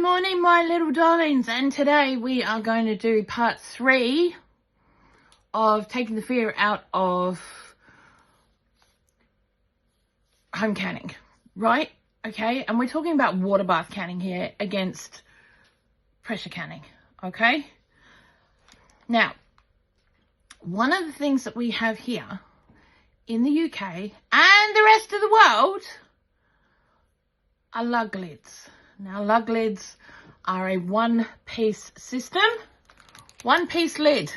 morning, my little darlings, and today we are going to do part 3 of taking the fear out of home canning, right? Okay, and we're talking about water bath canning here against pressure canning, okay? Now, one of the things that we have here in the UK and the rest of the world are lug lids. Now, lug lids are a one-piece system, one-piece lid.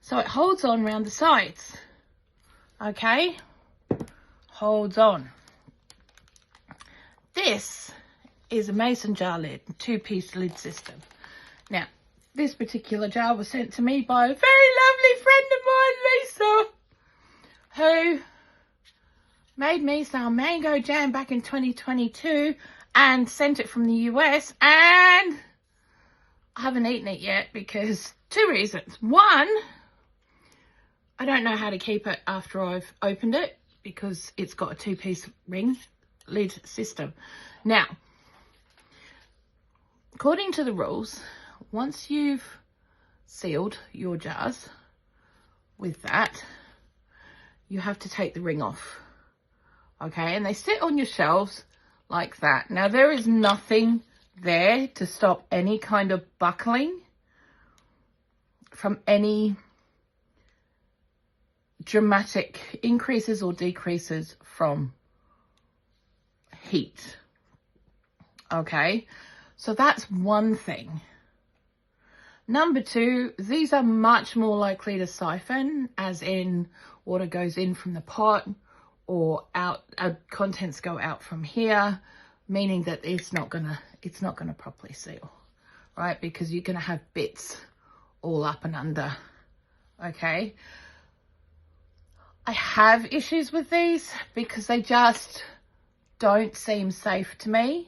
So it holds on around the sides, okay? Holds on. This is a mason jar lid, two-piece lid system. Now, this particular jar was sent to me by a very lovely friend of mine, Lisa, who made me some mango jam back in 2022 and sent it from the US, and I haven't eaten it yet because 2 reasons. One, I don't know how to keep it after I've opened it because it's got a 2-piece ring lid system. Now, according to the rules, once you've sealed your jars with that, you have to take the ring off, okay? And they sit on your shelves like that. Now, there is nothing there to stop any kind of buckling from any dramatic increases or decreases from heat, okay? So that's one thing. Number 2, these are much more likely to siphon, as in water goes in from the pot or out, contents go out from here, meaning that it's not gonna properly seal, right? Because you're gonna have bits all up and under, okay? I have issues with these because they just don't seem safe to me.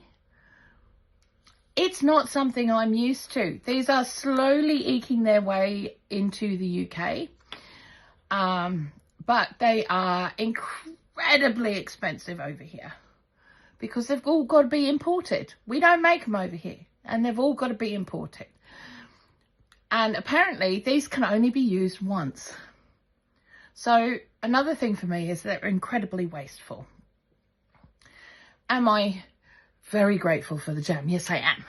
It's not something I'm used to. These are slowly eking their way into the UK, but they are incredibly expensive over here because they've all got to be imported. We don't make them over here, and they've all got to be imported. And apparently these can only be used once. So another thing for me is they're incredibly wasteful. Am I very grateful for the jam? Yes, I am.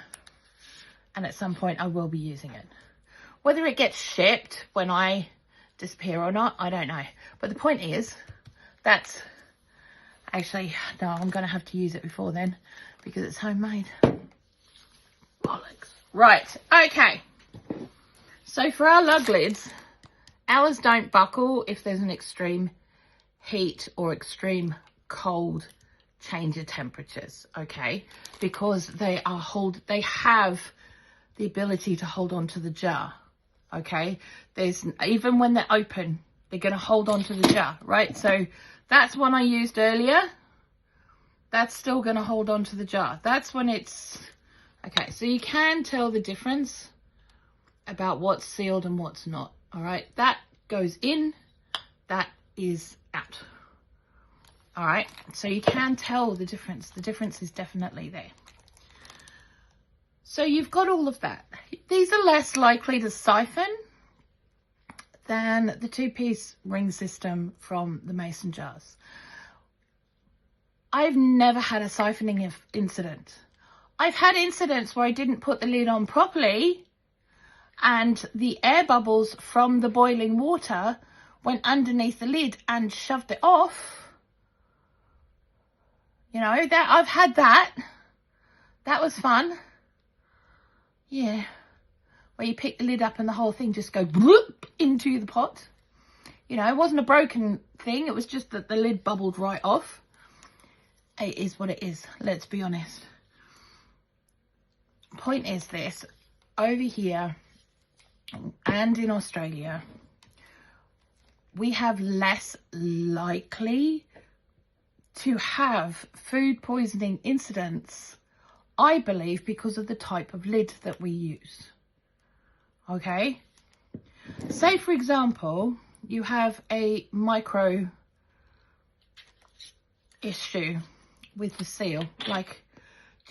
And at some point I will be using it. Whether it gets shipped when I disappear or not, I don't know. But the point is, that's actually, no, I'm going to have to use it before then because it's homemade. Bollocks. Right, okay. So for our lug lids, ours don't buckle if there's an extreme heat or extreme cold change of temperatures, okay? Because they have the ability to hold on to the jar, okay? Even when they're open, they're going to hold on to the jar, right? So that's one I used earlier. That's still going to hold on to the jar. That's when it's okay. So you can tell the difference about what's sealed and what's not. All right, that goes in, that is out. All right, so you can tell the difference. The difference is definitely there. So you've got all of that. These are less likely to siphon than the 2-piece ring system from the mason jars. I've never had a siphoning incident. I've had incidents where I didn't put the lid on properly and the air bubbles from the boiling water went underneath the lid and shoved it off. You know, I've had that. That was fun. Yeah. Where you pick the lid up and the whole thing just goes whoop into the pot. You know, it wasn't a broken thing. It was just that the lid bubbled right off. It is what it is. Let's be honest. Point is this. Over here and in Australia, we have less likely to have food poisoning incidents, I believe, because of the type of lid that we use. Okay? Say, for example, you have a micro issue with the seal, like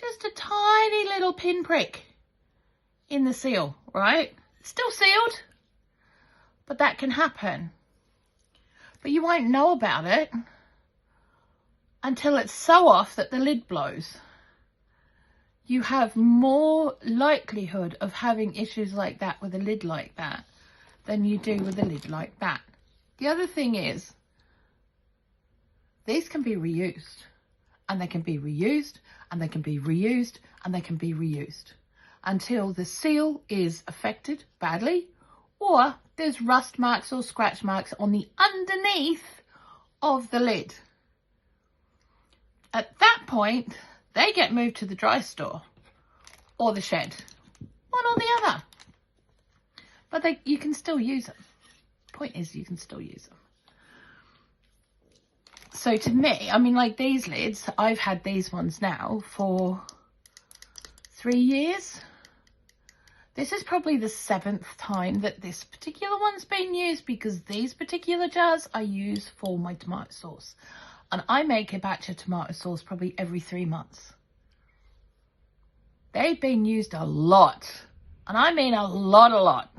just a tiny little pinprick in the seal, right? It's still sealed, but that can happen. But you won't know about it until it's so off that the lid blows. You have more likelihood of having issues like that with a lid like that than you do with a lid like that. The other thing is, these can be reused, and they can be reused, and they can be reused, and they can be reused until the seal is affected badly, or there's rust marks or scratch marks on the underneath of the lid. At that point, they get moved to the dry store or the shed, one or the other. But you can still use them. Point is, you can still use them. So to me, I mean, like these lids, I've had these ones now for 3 years. This is probably the 7th time that this particular one's been used, because these particular jars I use for my tomato sauce. And I make a batch of tomato sauce probably every 3 months. They've been used a lot. And I mean a lot.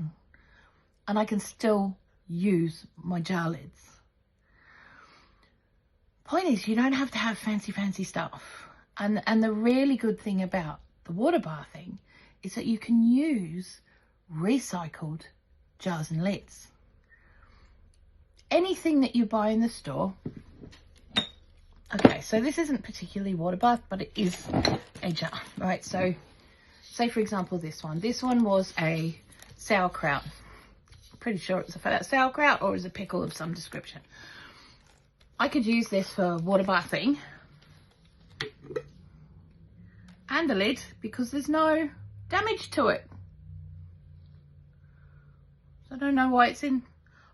And I can still use my jar lids. Point is, you don't have to have fancy stuff. And the really good thing about the water bathing is that you can use recycled jars and lids. Anything that you buy in the store. Okay, so this isn't particularly water bath, but it is a jar, right? So say for example this one. This one was a sauerkraut. Pretty sure it was a sauerkraut, or it was a pickle of some description. I could use this for water bathing and the lid because there's no damage to it. So I don't know why it's in.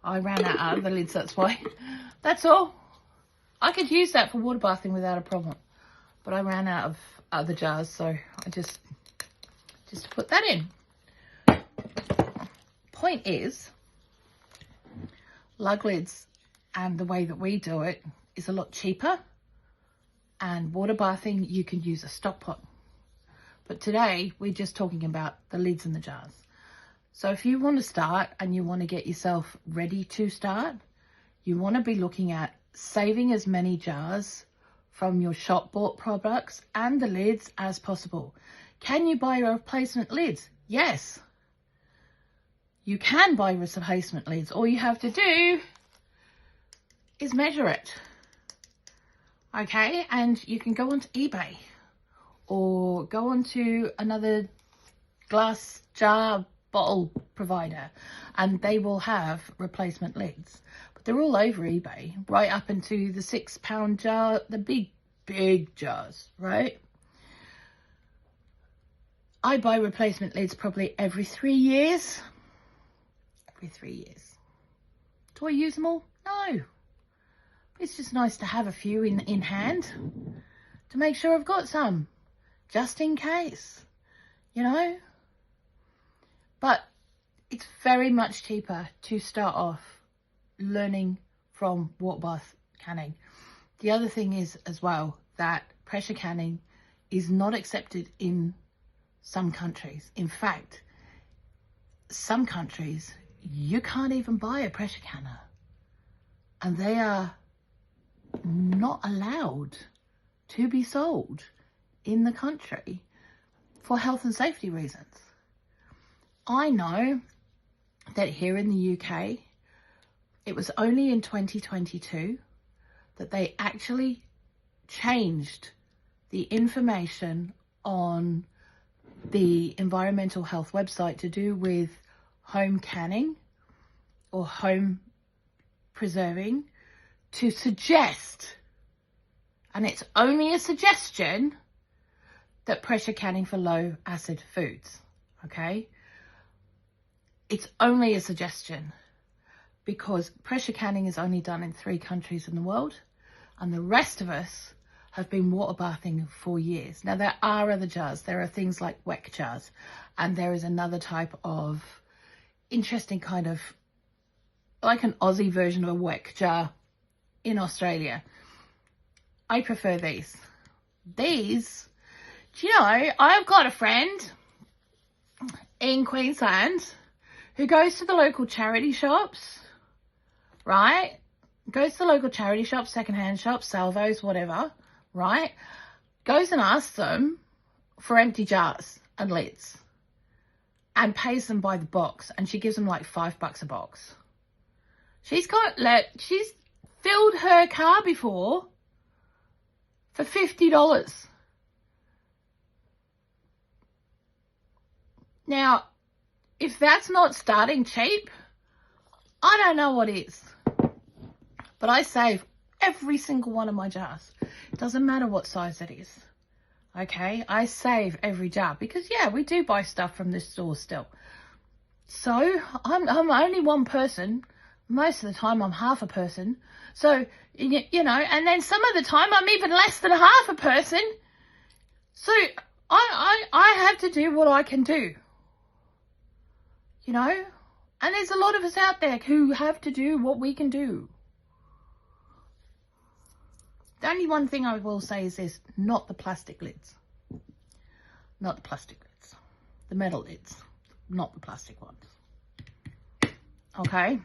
I ran out of the lids, that's why. That's all. I could use that for water bathing without a problem, but I ran out of other jars, so I just put that in. Point is, lug lids and the way that we do it is a lot cheaper, and water bathing you can use a stock pot. But today we're just talking about the lids and the jars. So if you want to start and you want to get yourself ready to start, you want to be looking at saving as many jars from your shop bought products and the lids as possible. Can you buy replacement lids? Yes, you can buy replacement lids. All you have to do is measure it. Okay, and you can go onto eBay or go onto another glass jar bottle provider, and they will have replacement lids. But they're all over eBay, right up into the £6 jar, the big jars, right? I buy replacement lids probably every 3 years. Every 3 years. Do I use them all? No. It's just nice to have a few in hand to make sure I've got some, just in case, you know. But it's very much cheaper to start off learning from water bath canning. The other thing is as well that pressure canning is not accepted in some countries. In fact, some countries you can't even buy a pressure canner, and they are not allowed to be sold in the country for health and safety reasons. I know that here in the UK, it was only in 2022 that they actually changed the information on the environmental health website to do with home canning or home preserving, to suggest, and it's only a suggestion, that pressure canning for low acid foods, okay? It's only a suggestion because pressure canning is only done in 3 countries in the world, and the rest of us have been water bathing for years. Now, there are other jars. There are things like WEC jars, and there is another type of interesting kind of, like an Aussie version of a WEC jar in Australia. I prefer these. These Do you know, I've got a friend in Queensland who goes to the local charity shops, right? Goes to the local charity shops, secondhand shops, salvos, whatever, right? Goes and asks them for empty jars and lids and pays them by the box, and she gives them like $5 a box. She's filled her car before for $50. Now, if that's not starting cheap, I don't know what is. But I save every single one of my jars. It doesn't matter what size it is. Okay, I save every jar because, yeah, we do buy stuff from this store still. So I'm only one person. Most of the time I'm half a person. So, you know, and then some of the time I'm even less than half a person. So I have to do what I can do. You know, and there's a lot of us out there who have to do what we can do. The only one thing I will say is this: not the plastic lids. Not the plastic lids. The metal lids, not the plastic ones. Okay?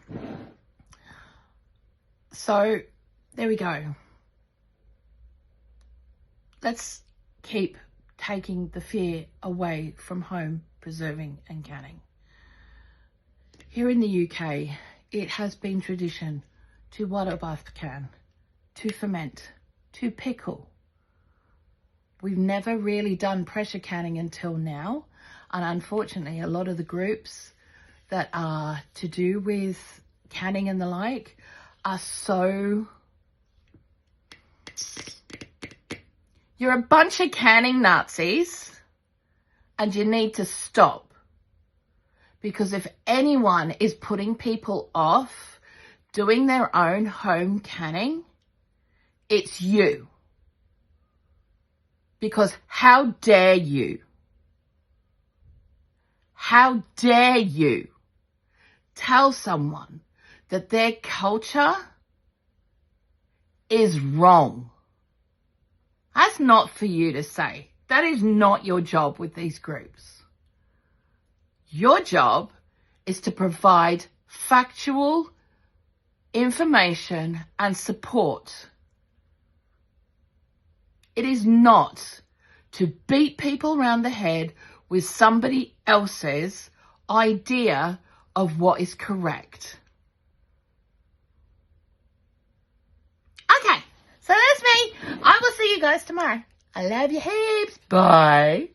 So, there we go. Let's keep taking the fear away from home preserving and canning. Here in the UK, it has been tradition to Waterbath can, to ferment, to pickle. We've never really done pressure canning until now. And unfortunately, a lot of the groups that are to do with canning and the like are so... You're a bunch of canning Nazis and you need to stop. Because if anyone is putting people off doing their own home canning, it's you. Because how dare you? How dare you tell someone that their culture is wrong? That's not for you to say. That is not your job with these groups. Your job is to provide factual information and support. It is not to beat people around the head with somebody else's idea of what is correct. Okay, so that's me. I will see you guys tomorrow. I love you heaps. Bye.